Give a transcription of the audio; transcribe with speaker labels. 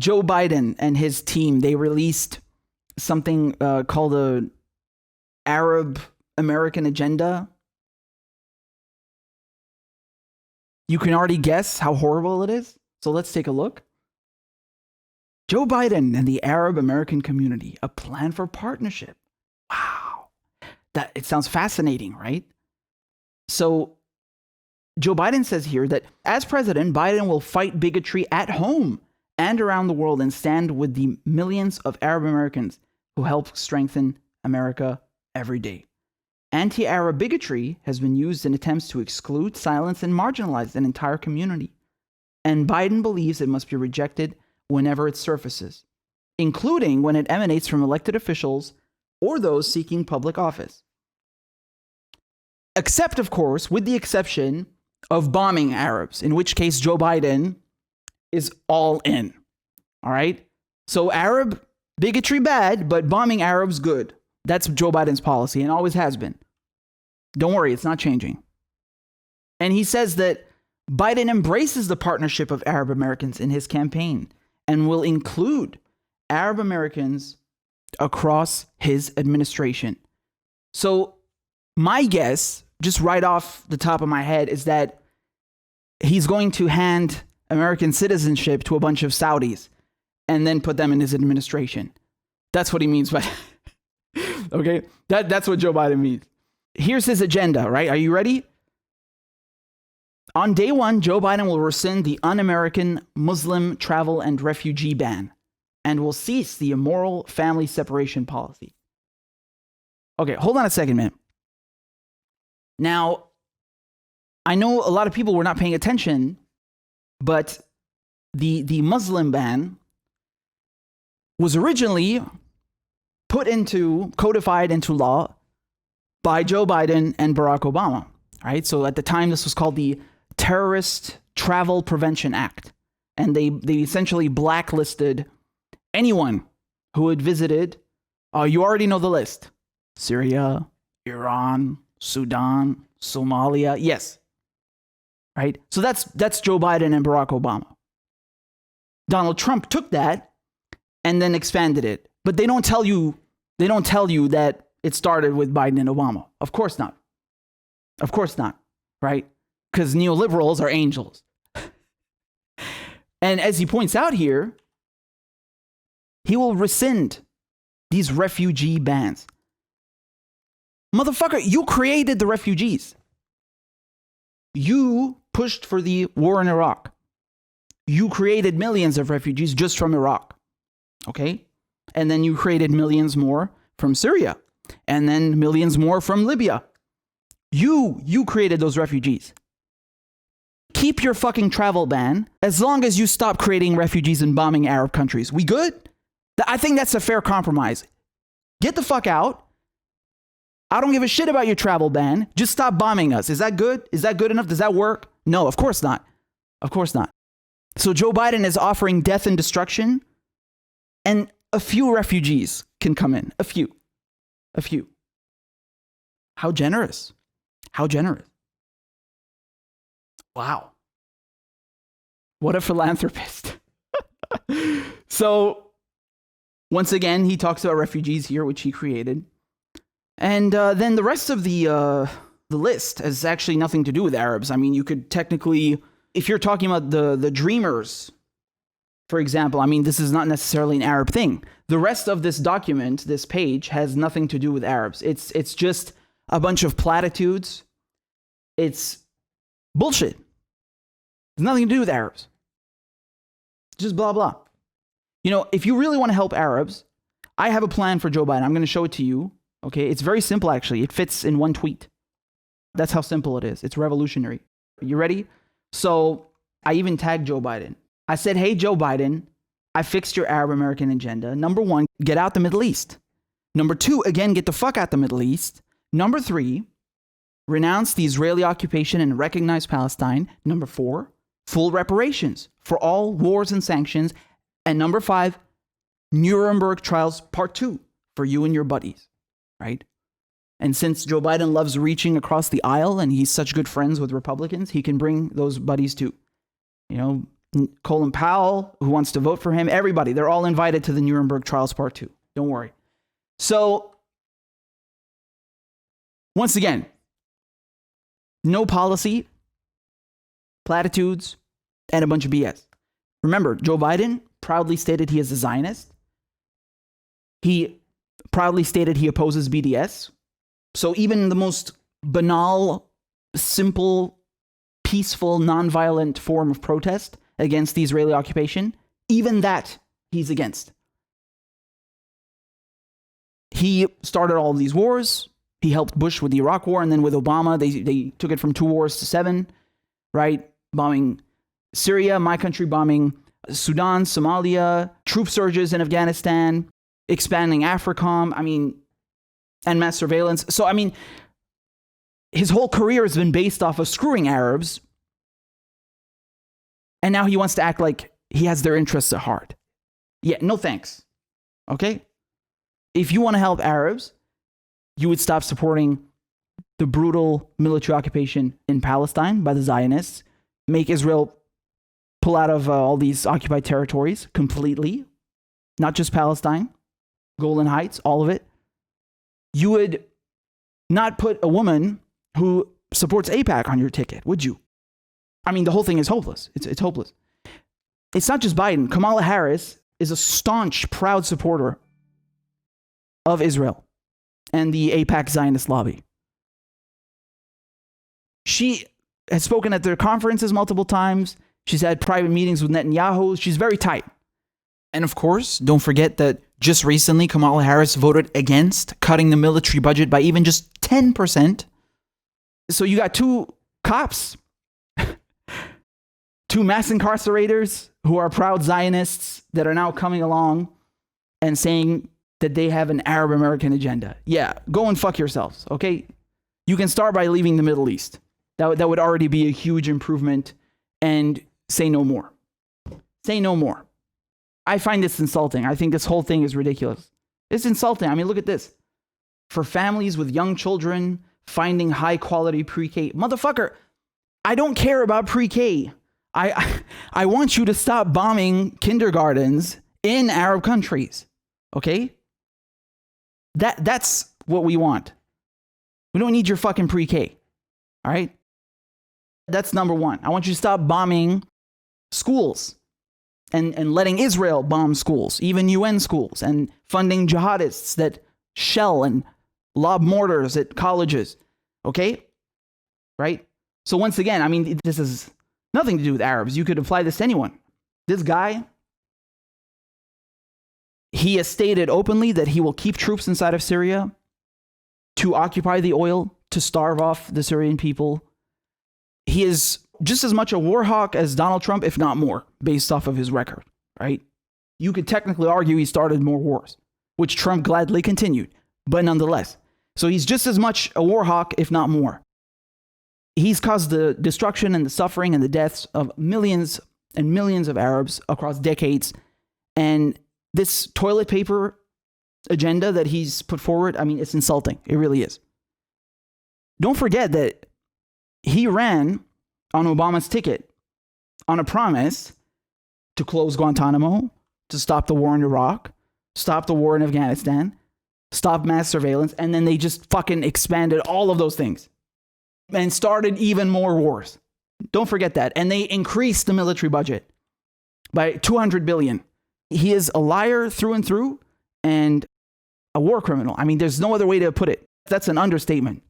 Speaker 1: Joe Biden and his team, they released something called the Arab American Agenda. You can already guess how horrible it is. So let's take a look. Joe Biden and the Arab American community, a plan for partnership. Wow. It sounds fascinating, right? So Joe Biden says here that as president, Biden will fight bigotry at home and around the world and stand with the millions of Arab Americans who help strengthen America every day. Anti-Arab bigotry has been used in attempts to exclude, silence, and marginalize an entire community. And Biden believes it must be rejected whenever it surfaces, including when it emanates from elected officials or those seeking public office. Except, of course, with the exception of bombing Arabs, in which case Joe Biden is all in. All right? So Arab bigotry bad, but bombing Arabs good. That's Joe Biden's policy and always has been. Don't worry, it's not changing. And he says that Biden embraces the partnership of Arab Americans in his campaign and will include Arab Americans across his administration. So my guess, just right off the top of my head, is that he's going to hand American citizenship to a bunch of Saudis and then put them in his administration. That's what he means by okay? That's what Joe Biden means. Here's his agenda, right? Are you ready? On day one, Joe Biden will rescind the un-American Muslim travel and refugee ban and will cease the immoral family separation policy. Okay, hold on a second, man. Now, I know a lot of people were not paying attention, but the Muslim ban was originally codified into law by Joe Biden and Barack Obama, right? So at the time, this was called the Terrorist Travel Prevention Act. And they essentially blacklisted anyone who had visited, you already know the list, Syria, Iran, Sudan, Somalia. Yes. Right? So that's Joe Biden and Barack Obama. Donald Trump took that and then expanded it. But they don't tell you that it started with Biden and Obama. Of course not. Of course not. Right? Because neoliberals are angels. And as he points out here, he will rescind these refugee bans. Motherfucker, you created the refugees. You pushed for the war in Iraq. You created millions of refugees just from Iraq. Okay? And then you created millions more from Syria. And then millions more from Libya. You created those refugees. Keep your fucking travel ban as long as you stop creating refugees and bombing Arab countries. We good? I think that's a fair compromise. Get the fuck out. I don't give a shit about your travel ban. Just stop bombing us. Is that good? Is that good enough? Does that work? No, of course not. Of course not. So Joe Biden is offering death and destruction, and a few refugees can come in. A few. How generous. How generous. Wow. What a philanthropist. So, once again, he talks about refugees here, which he created. And then the rest of the list has actually nothing to do with Arabs. I mean, you could technically, if you're talking about the Dreamers, for example, I mean, this is not necessarily an Arab thing. The rest of this document, this page, has nothing to do with Arabs. It's just a bunch of platitudes. It's bullshit. It's nothing to do with Arabs. Just blah, blah. You know, if you really want to help Arabs, I have a plan for Joe Biden. I'm going to show it to you. Okay, it's very simple, actually. It fits in one tweet. That's how simple it is. It's revolutionary. You ready? So I even tagged Joe Biden. I said, hey, Joe Biden, I fixed your Arab American agenda. Number 1, get out the Middle East. Number 2, again, get the fuck out the Middle East. Number 3, renounce the Israeli occupation and recognize Palestine. Number 4, full reparations for all wars and sanctions. And number 5, Nuremberg trials part 2 for you and your buddies. Right? And since Joe Biden loves reaching across the aisle and he's such good friends with Republicans, he can bring those buddies too. You know, Colin Powell, who wants to vote for him, everybody, they're all invited to the Nuremberg trials part 2. Don't worry. So, once again, no policy, platitudes, and a bunch of BS. Remember, Joe Biden proudly stated he is a Zionist. He proudly stated he opposes BDS. So even the most banal, simple, peaceful, nonviolent form of protest against the Israeli occupation, even that he's against. He started all of these wars. He helped Bush with the Iraq War, and then with Obama, they took it from 2 wars to 7, right? Bombing Syria, my country, bombing Sudan, Somalia, troop surges in Afghanistan, expanding AFRICOM, and mass surveillance. So, his whole career has been based off of screwing Arabs, and now he wants to act like he has their interests at heart. Yeah, no thanks. Okay? If you want to help Arabs, you would stop supporting the brutal military occupation in Palestine by the Zionists, make Israel pull out of all these occupied territories completely, not just Palestine, Golan Heights, all of it. You would not put a woman who supports AIPAC on your ticket, would you? The whole thing is hopeless. It's hopeless. It's not just Biden. Kamala Harris is a staunch, proud supporter of Israel and the AIPAC Zionist lobby. She has spoken at their conferences multiple times. She's had private meetings with Netanyahu. She's very tight. And of course, don't forget that just recently, Kamala Harris voted against cutting the military budget by even just 10%. So you got 2 cops, 2 mass incarcerators who are proud Zionists that are now coming along and saying that they have an Arab American agenda. Yeah, go and fuck yourselves, okay? You can start by leaving the Middle East. That would already be a huge improvement, and say no more. Say no more. I find this insulting. I think this whole thing is ridiculous. It's insulting. Look at this. For families with young children, finding high quality pre-K. Motherfucker, I don't care about pre-K. I want you to stop bombing kindergartens in Arab countries. Okay? That's what we want. We don't need your fucking pre-K. All right? That's number 1. I want you to stop bombing schools and letting Israel bomb schools, even UN schools, and funding jihadists that shell and lob mortars at colleges. Okay? Right? So once again, this has nothing to do with Arabs. You could apply this to anyone. This guy, he has stated openly that he will keep troops inside of Syria to occupy the oil, to starve off the Syrian people. He is just as much a war hawk as Donald Trump, if not more, based off of his record, right? You could technically argue he started more wars, which Trump gladly continued, but nonetheless. So he's just as much a war hawk, if not more. He's caused the destruction and the suffering and the deaths of millions and millions of Arabs across decades. And this toilet paper agenda that he's put forward, it's insulting. It really is. Don't forget that he ran on Obama's ticket on a promise to close Guantanamo, to stop the war in Iraq, stop the war in Afghanistan, stop mass surveillance, and then they just fucking expanded all of those things and started even more wars. Don't forget that. And they increased the military budget by $200 billion. He is a liar through and through and a war criminal. There's no other way to put it. That's an understatement.